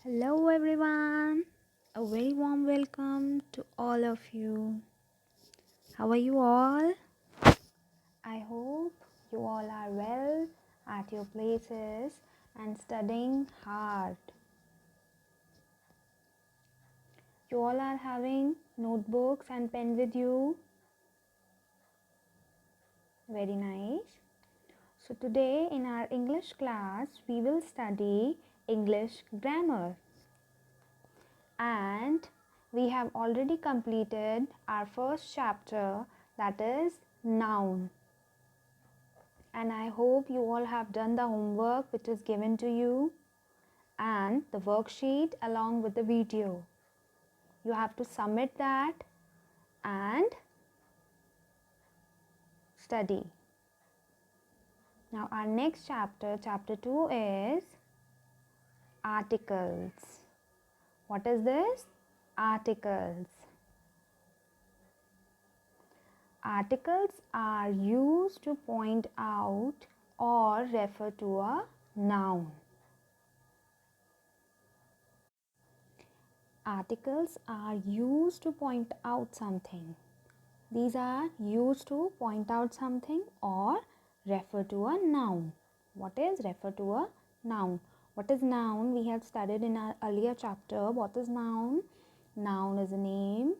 Hello everyone, a very warm welcome to all of you. How are you all? I hope you all are well at your places and studying hard. You all are having notebooks and pen with you. Very nice. So today in our English class we will study English grammar. And we have already completed our first chapter, that is noun. And I hope you all have done the homework which is given to you and the worksheet along with the video. You have to submit that and study. Now our next chapter, chapter 2, is articles. What is this? Articles. Articles are used to point out or refer to a noun. Articles are used to point out something. These are used to point out something or refer to a noun. What is refer to a noun? What is noun? We have studied in our earlier chapter. What is noun? Noun is a name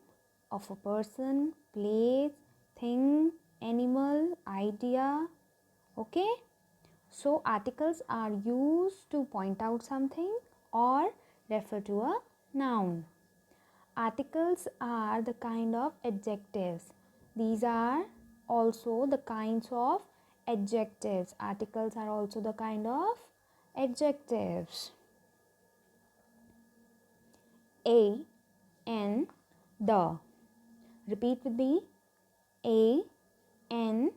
of a person, place, thing, animal, idea. Okay? So articles are used to point out something or refer to a noun. Articles are the kind of adjectives. These are also the kinds of adjectives. Articles are also the kind of adjectives. A, N, the. Repeat with me. A, N,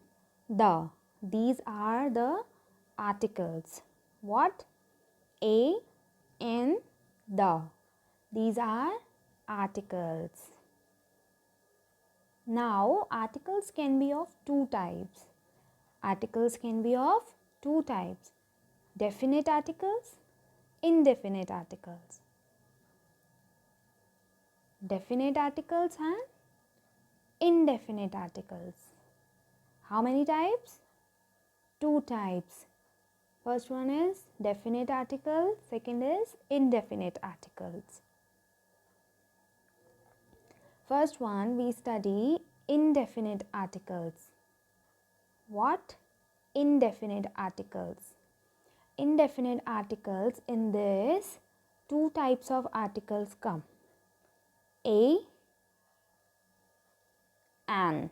the. These are the articles. What? A, N, the. These are articles. Now, articles can be of two types. Articles can be of two types. Definite articles, indefinite articles. Definite articles and indefinite articles. How many types? Two types. First one is definite article, second is indefinite articles. First one, we study indefinite articles. What? Indefinite articles. Indefinite articles, in this, two types of articles come. A, an.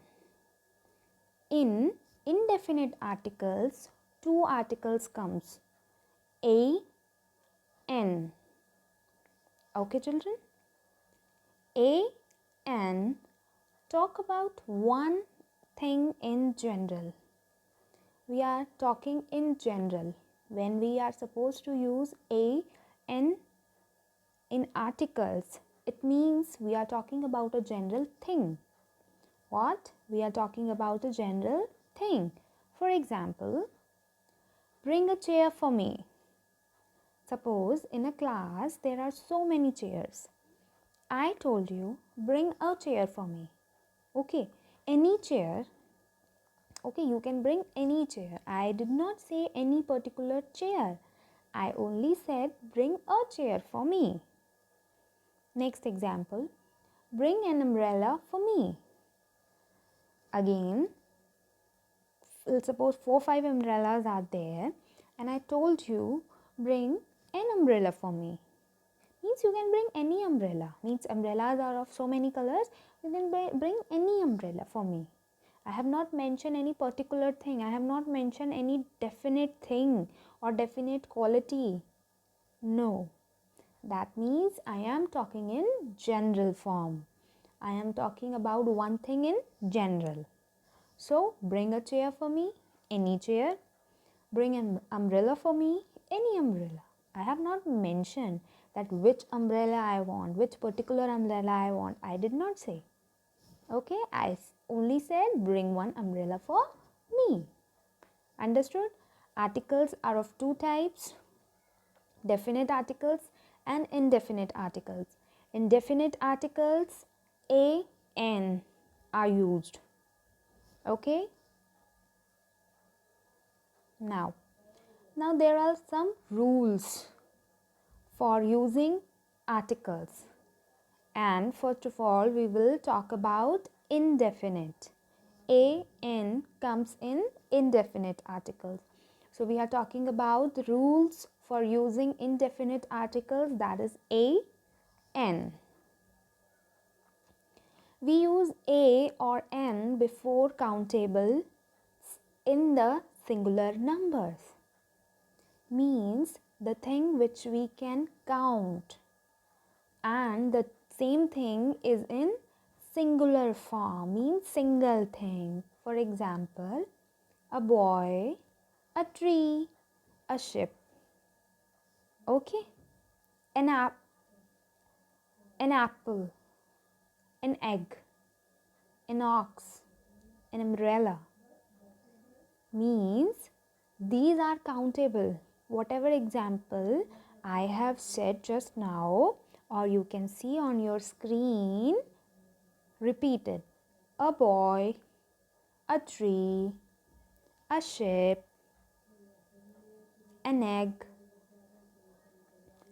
In indefinite articles, two articles comes. A, n. Okay, children? A, n talk about one thing in general. We are talking in general. When we are supposed to use a, n in articles, it means we are talking about a general thing. What? We are talking about a general thing. For example, bring a chair for me. Suppose in a class there are so many chairs. I told you, bring a chair for me. Okay, any chair. Okay, you can bring any chair. I did not say any particular chair. I only said bring a chair for me. Next example, bring an umbrella for me. Again, suppose 4-5 umbrellas are there and I told you bring an umbrella for me. Means you can bring any umbrella. Means umbrellas are of so many colors. You can bring any umbrella for me. I have not mentioned any particular thing. I have not mentioned any definite thing or definite quality. No. That means I am talking in general form. I am talking about one thing in general. So, bring a chair for me, any chair. Bring an umbrella for me, any umbrella. I have not mentioned that which umbrella I want, which particular umbrella I want. I did not say. Okay, I only said bring one umbrella for me. Understood? Articles are of two types. Definite articles and indefinite articles. Indefinite articles, a, n are used. Okay? Now there are some rules for using articles. And first of all, we will talk about indefinite. A, n comes in indefinite articles. So we are talking about the rules for using indefinite articles, that is a, n. We use a or n before countable in the singular numbers. Means the thing which we can count, and the same thing is in singular form, means single thing. For example, a boy, a tree, a ship. Okay? An apple, an egg, an ox, an umbrella. Means these are countable. Whatever example I have said just now, or you can see on your screen, repeated. A boy, a tree, a ship, an egg,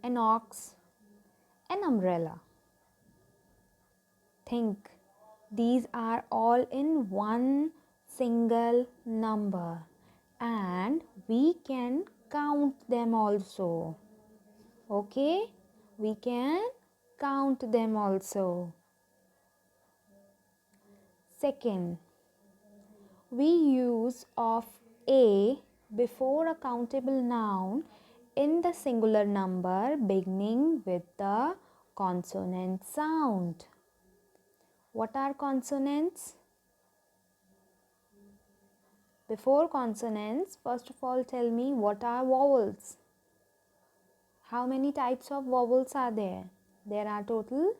an ox, an umbrella. Think, these are all in one single number and we can count them also. Okay? We can count them also. Second, we use of a before a countable noun in the singular number beginning with the consonant sound. What are consonants? Before consonants, first of all tell me what are vowels? How many types of vowels are there? There are total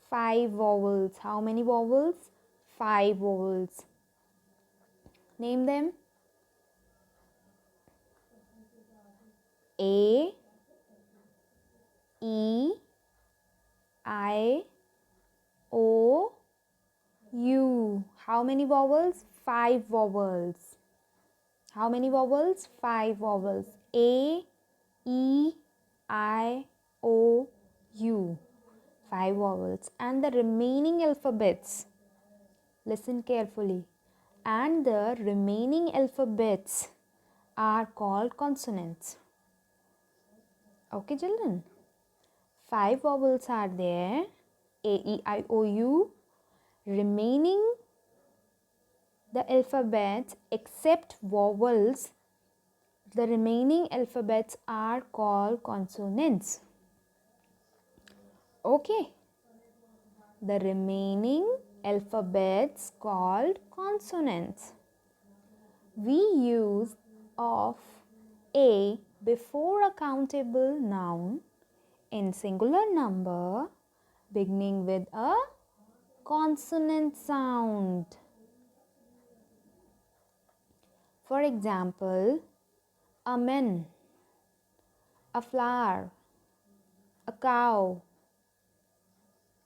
5 vowels. How many vowels? 5 vowels. Name them. A, E, I, O, U. How many vowels? 5 vowels. How many vowels? 5 vowels. A, E, I, O, U. 5 vowels. And the remaining alphabets, listen carefully, and the remaining alphabets are called consonants. Okay, children? 5 vowels are there. A, E, I, O, U. Remaining the alphabets except vowels, the remaining alphabets are called consonants. Okay? The remaining alphabets called consonants. We use of a before a countable noun in singular number beginning with a consonant sound. For example, a man, a flower, a cow.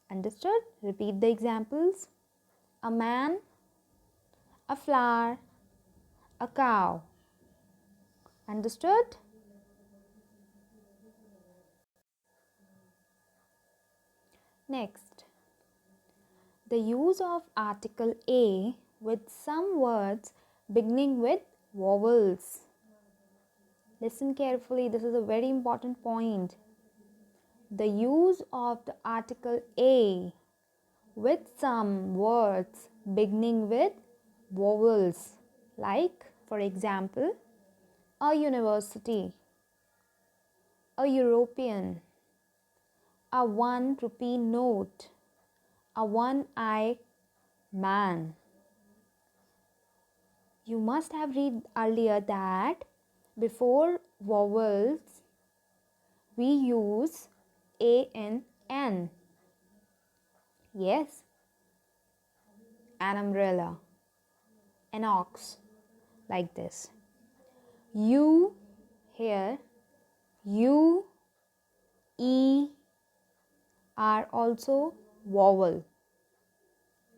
Understood? Repeat the examples. A man, a flower, a cow. Understood? Next, the use of article a with some words beginning with vowels. Listen carefully, this is a very important point. The use of the article a with some words beginning with vowels, like, for example, a university, a European, a 1 rupee note, a one-eyed man. You must have read earlier that before vowels we use a and n. Yes, an umbrella, an ox, like this. You here U, E are also vowel,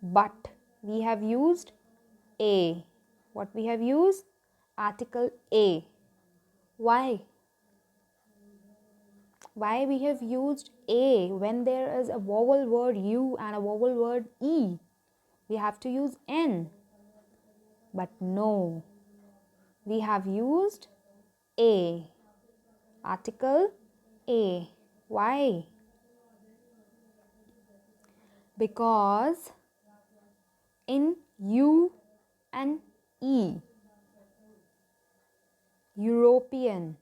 but we have used A. What we have used? Article A. Why? Why we have used A when there is a vowel word U and a vowel word E? We have to use N. But no, we have used A. Article A. Why? Because in U and E, European,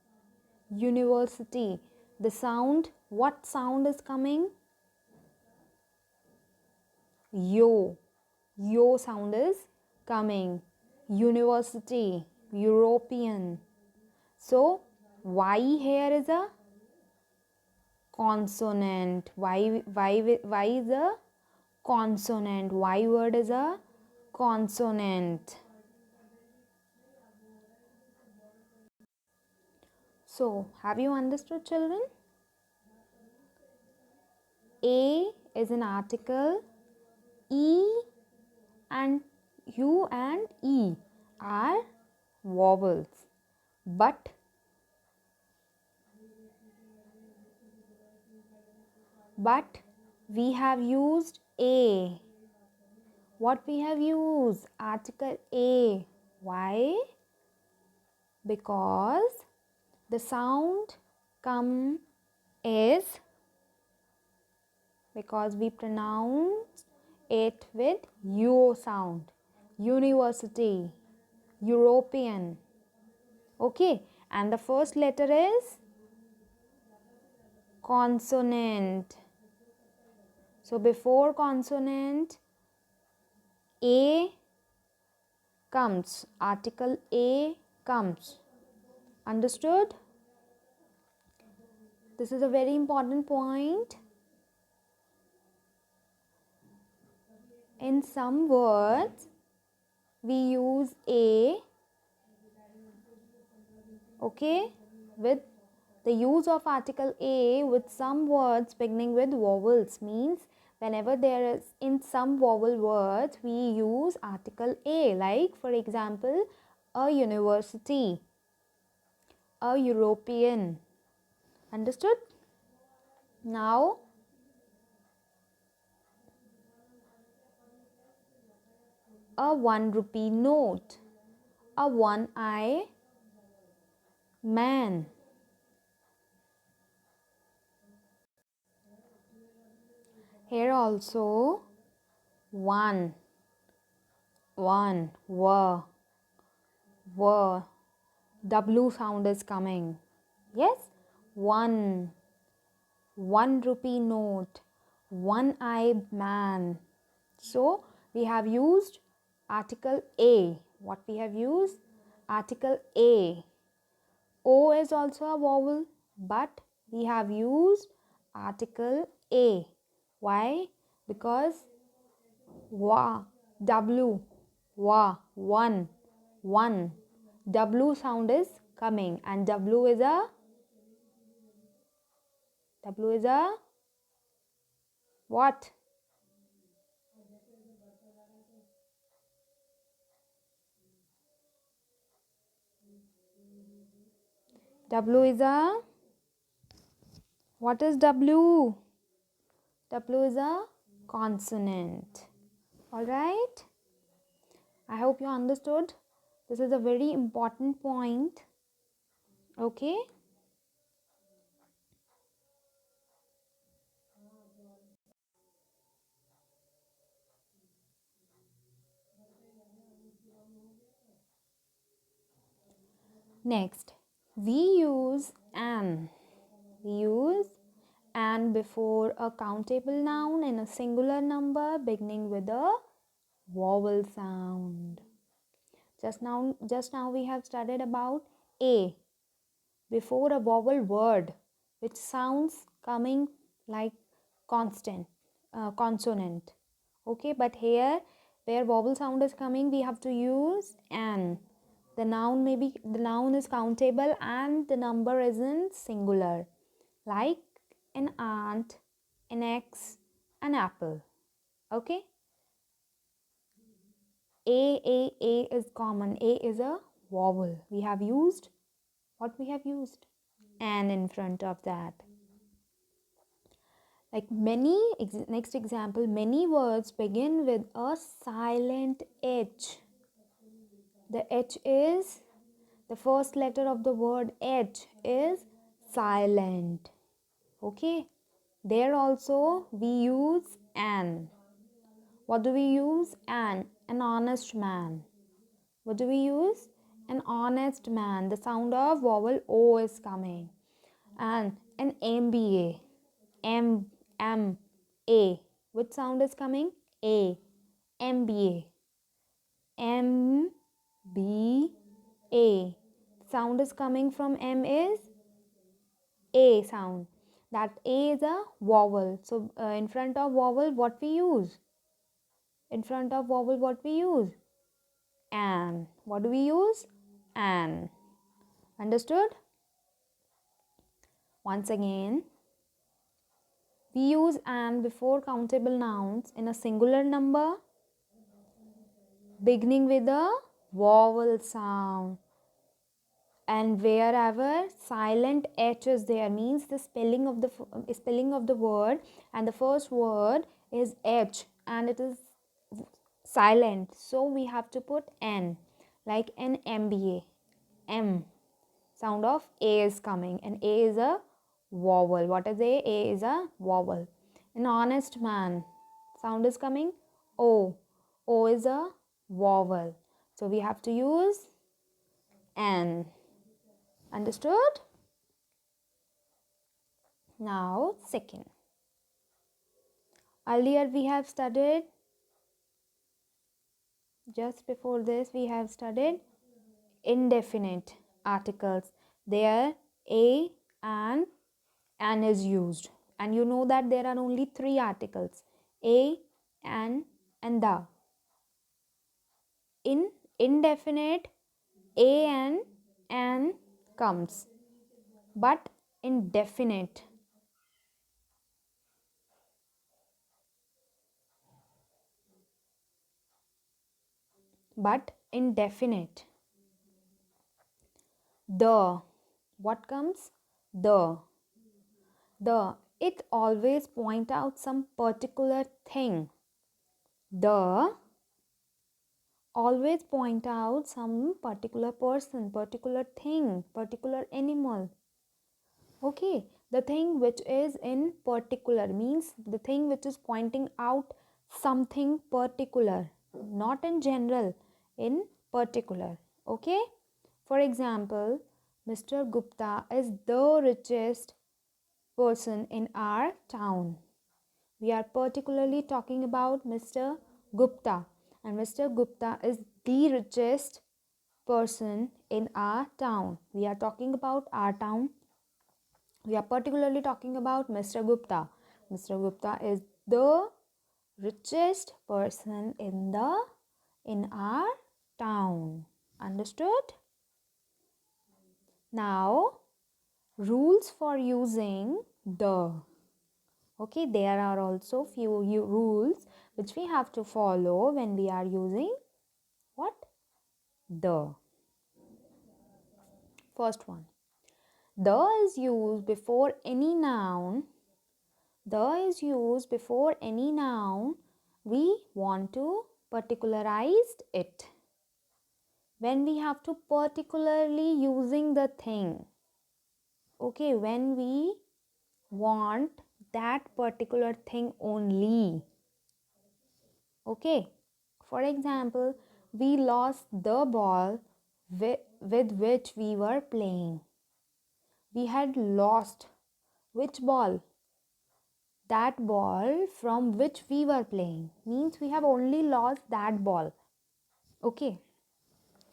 university, the sound, what sound is coming? Yo. Yo sound is coming. University, European. So, Y here is a consonant. Y is a consonant. Y word is a consonant. So, have you understood, children? A is an article. E and U and E are vowels. But we have used A. What we have used? Article A. Why? Because the sound come is, because we pronounce it with U sound. University, European. Okay, and the first letter is consonant. So before consonant, A comes. Article A comes. Understood? This is a very important point. In some words, we use A, okay, with the use of article A with some words beginning with vowels means whenever there is in some vowel words, we use article A, like for example, a university, a European. Understood? Now, a 1 rupee note, a one-eye man. Here also one, were, W sound is coming. Yes, one rupee note, one-eyed man. So we have used article A. What we have used? Article A. O is also a vowel, but we have used article A. Why? Because W, one, W sound is coming, and W is a what? W is a, what is W? W is a consonant. Alright? I hope you understood. This is a very important point. Okay? Next, we use an. We use and before a countable noun in a singular number beginning with a vowel sound. Just now we have studied about A before a vowel word which sounds coming like consonant. Okay, but here where vowel sound is coming we have to use an. The noun is countable and the number is in singular, like an ant, an X, an apple. Okay. A is common. A is a vowel. We have used what we have used? An in front of that. Like next example, many words begin with a silent H. The H is, the first letter of the word H is silent. Okay. There also we use an. What do we use? An honest man. What do we use? An honest man. The sound of vowel O is coming. And an MBA. M A. Which sound is coming? A. MBA. M B A. Sound is coming from M is A sound. That A is a vowel. So in front of vowel, what we use? In front of vowel, what we use? An. What do we use? An. Understood? Once again, we use an before countable nouns in a singular number beginning with a vowel sound. And wherever silent H is there, means the spelling of the word, and the first word is H and it is silent, so we have to put N, like an MBA. M sound of A is coming, and A is a vowel. What is A? A is a vowel. An honest man, sound is coming O. O is a vowel, so we have to use N. Understood? Now second, earlier we have studied, just before this we have studied indefinite articles. There a and an is used, and you know that there are only three articles, a, an, and the. In indefinite, a and an comes, but in definite, the, what comes? The, it always point out some particular thing. The always point out some particular person, particular thing, particular animal. Okay, the thing which is in particular means the thing which is pointing out something particular, not in general, in particular. Okay, for example, Mr. Gupta is the richest person in our town. We are particularly talking about Mr. Gupta, and Mr. Gupta is the richest person in our town. We are talking about our town. We are particularly talking about Mr. Gupta. Mr. Gupta is the richest person in our town. Understood? Now, rules for using the. Okay, there are also few rules which we have to follow when we are using what? The. First one. The is used before any noun. The is used before any noun. We want to particularize it. When we have to particularly using the thing. Okay, when we want that particular thing only. Okay, for example, we lost the ball with which we were playing. We had lost which ball? That ball from which we were playing. Means we have only lost that ball. Okay,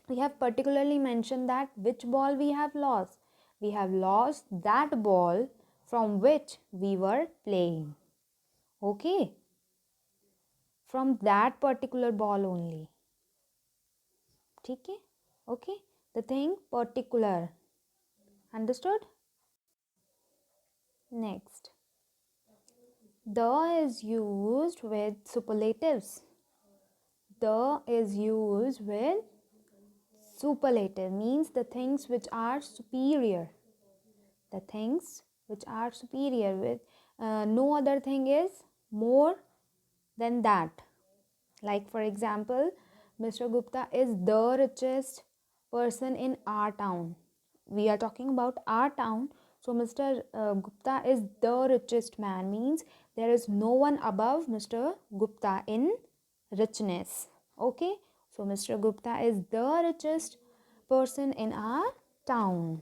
we have particularly mentioned that which ball we have lost. We have lost that ball from which we were playing. Okay, from that particular ball only. ठीक है? Okay, the thing particular. Understood? Next, the is used with superlatives. The is used with superlative, means the things which are superior. The things which are superior, with no other thing is more than that. Like for example, Mr. Gupta is the richest person in our town. We are talking about our town. So Mr. Gupta is the richest man, means there is no one above Mr. Gupta in richness. Okay, so Mr. Gupta is the richest person in our town.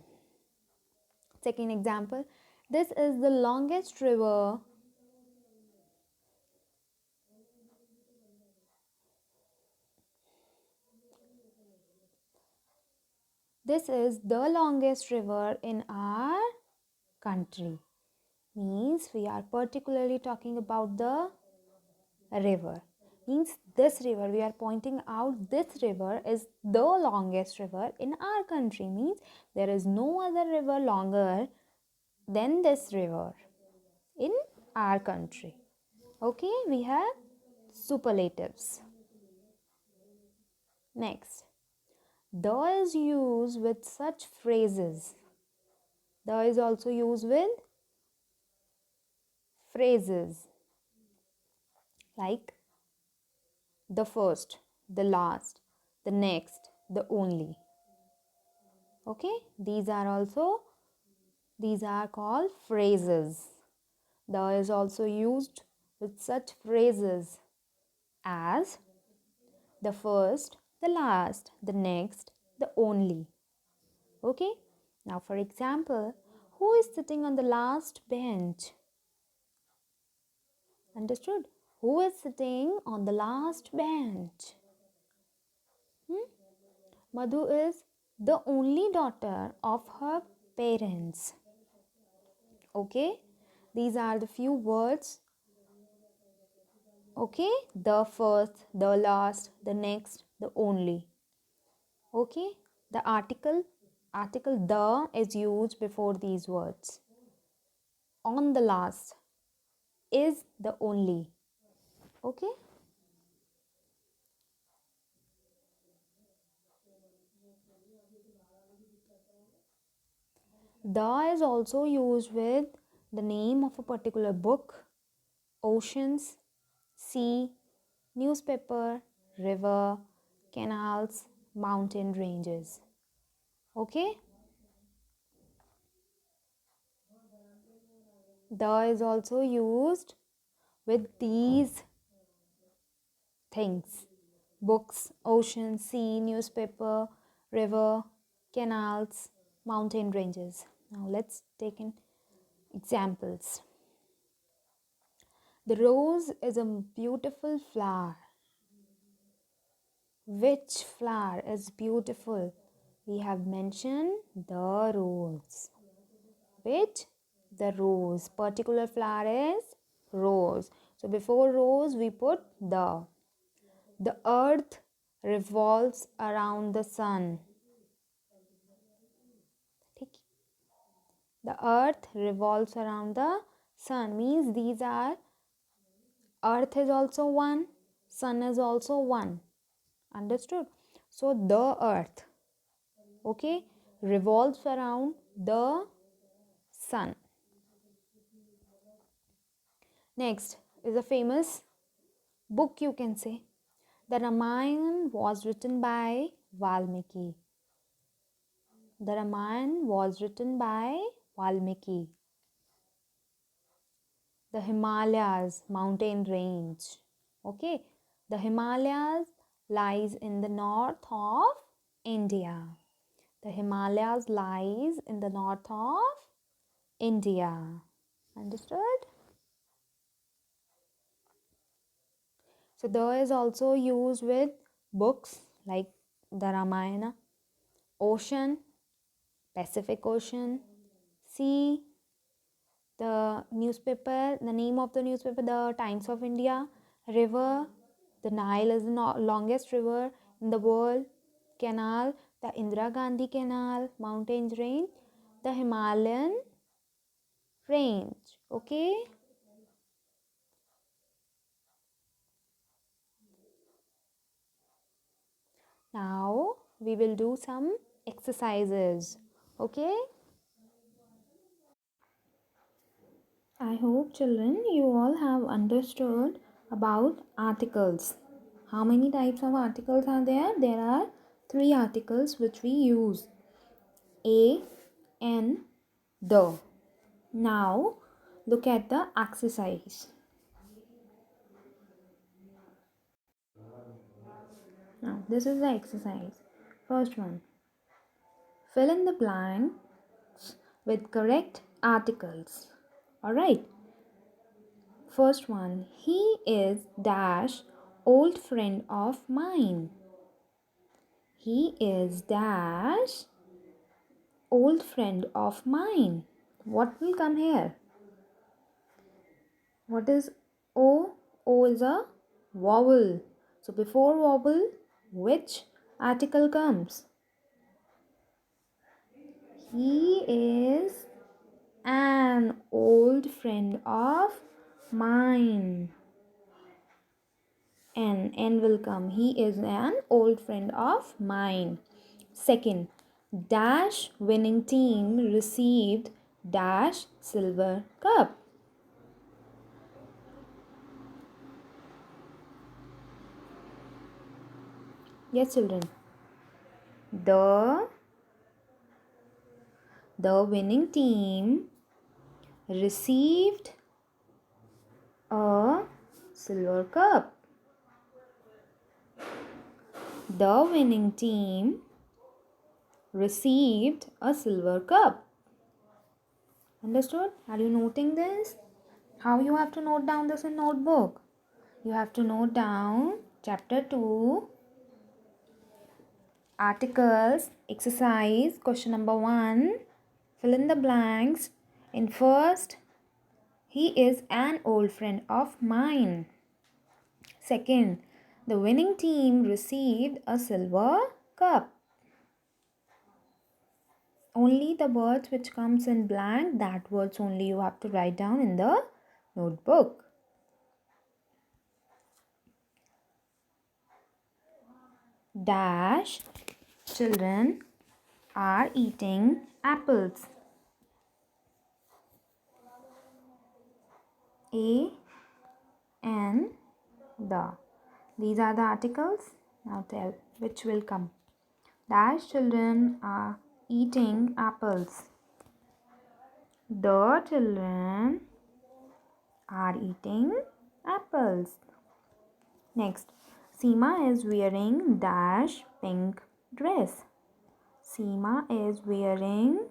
Second example, this is the longest river. This is the longest river in our country. Means we are particularly talking about the river. Means this river, we are pointing out this river is the longest river in our country. Means there is no other river longer than this river in our country. Okay, we have superlatives. Next, the is used with such phrases. The is also used with phrases like the first, the last, the next, the only. Okay, these are called phrases. The is also used with such phrases as the first, the last, the next, the only. Okay, now for example, who is sitting on the last bench? Understood? Who is sitting on the last bench? Madhu is the only daughter of her parents. Okay, these are the few words. Okay, the first, the last, the next, the only. Okay, the article the is used before these words. On the last is the only. Okay, the is also used with the name of a particular book, oceans, sea, newspaper, river, canals, mountain ranges. Okay, the is also used with these things: books, ocean, sea, newspaper, river, canals, mountain ranges. Now let's take in examples. The rose is a beautiful flower. Which flower is beautiful? We have mentioned the rose. Which? The rose. Particular flower is rose. So before rose we put the. The earth revolves around the sun. The earth revolves around the sun, means these are, earth is also one, sun is also one. Understood? So the earth, okay, revolves around the sun. Next is a famous book, you can say. The Ramayana was written by Valmiki. The Ramayana was written by Valmiki. The Himalayas, mountain range. Okay, the Himalayas lies in the north of India. The Himalayas lies in the north of India. Understood? So the is also used with books like the Ramayana, ocean, Pacific Ocean, sea, the newspaper, the name of the newspaper, the Times of India, river, the Nile is the longest river in the world, canal, the Indira Gandhi Canal, mountains range, the Himalayan range. Okay. Now we will do some exercises. Okay. I hope children you all have understood about articles. How many types of articles are there? There are 3 articles which we use. A, N, the. Now look at the exercise. Now this is the exercise. First one. Fill in the blanks with correct articles. Alright. First one. He is dash old friend of mine. He is dash old friend of mine. What will come here? What is O? O is a vowel. So before vowel, which article comes? He is an old friend of mine. N will come. He is an old friend of mine. Second, dash winning team received dash silver cup. Yes, children. The winning team received a silver cup. The winning team received a silver cup. Understood? Are you noting this? How you have to note down this in notebook? You have to note down chapter 2 articles, exercise, question number 1. Fill in the blanks. In first, he is an old friend of mine. Second, the winning team received a silver cup. Only the words which comes in blank, that words only you have to write down in the notebook. Dash children are eating apples. A and the. These are the articles. Now tell which will come. Dash children are eating apples. The children are eating apples. Next, Seema is wearing dash pink dress. Seema is wearing,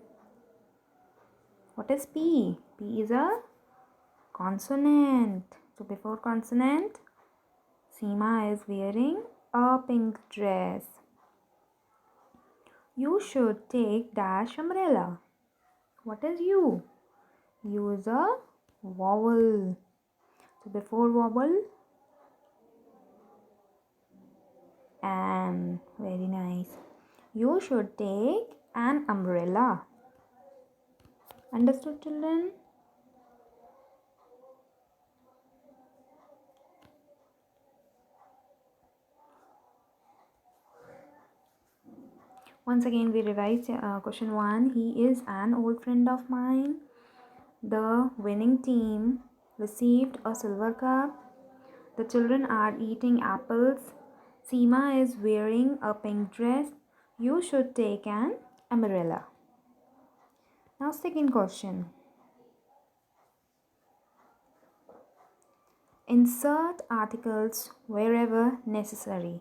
what is P? P is a consonant. So before consonant, Seema is wearing a pink dress. You should take dash umbrella. What is U? U is a vowel. So before vowel, and very nice. You should take an umbrella. Understood, children? Once again, we revise question 1. He is an old friend of mine. The winning team received a silver cup. The children are eating apples. Seema is wearing a pink dress. You should take an umbrella. Now, second question. Insert articles wherever necessary.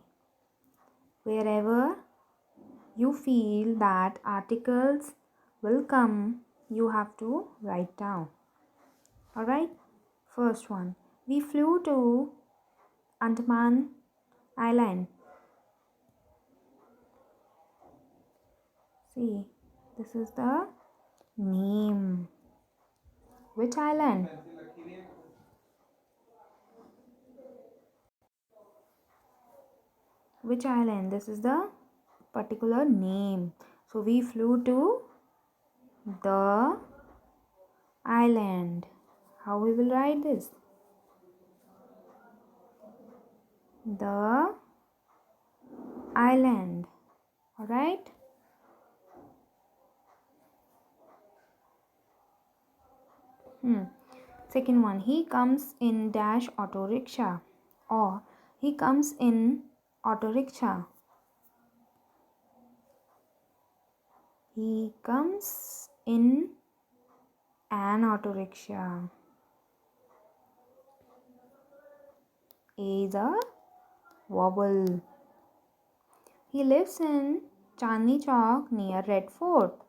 Wherever you feel that articles will come, you have to write down. Alright? First one. We flew to Andaman Island. See, this is the name. Which island? Which island? This is the particular name. So we flew to the island. How we will write this? The island. Alright? Second one, he comes in dash auto rickshaw, or he comes in auto rickshaw. He comes in an auto rickshaw. A is a wobble. He lives in Chandni Chowk near Red Fort.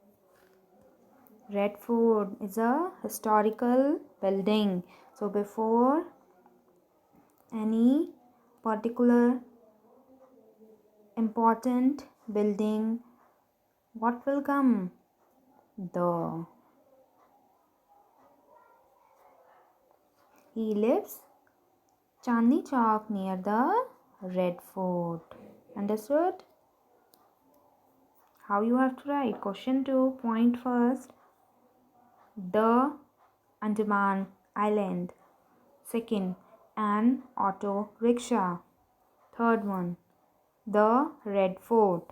Red Fort is a historical building. So before any particular important building, what will come? The. He lives Chandni Chowk near the Red Fort. Understood? How you have to write? Question 2, point first. The Andaman Island. Second, an auto rickshaw. Third one, the Red Fort.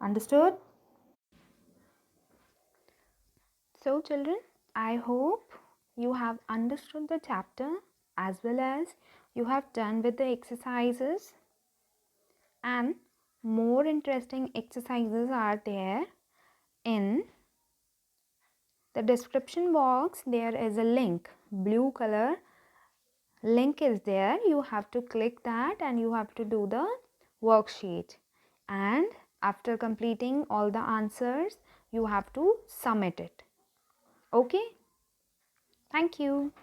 Understood? So children, I hope you have understood the chapter as well as you have done with the exercises, and more interesting exercises are there in the description box. There is a link, blue color link is there. You have to click that and you have to do the worksheet, and after completing all the answers you have to submit it. Okay, thank you.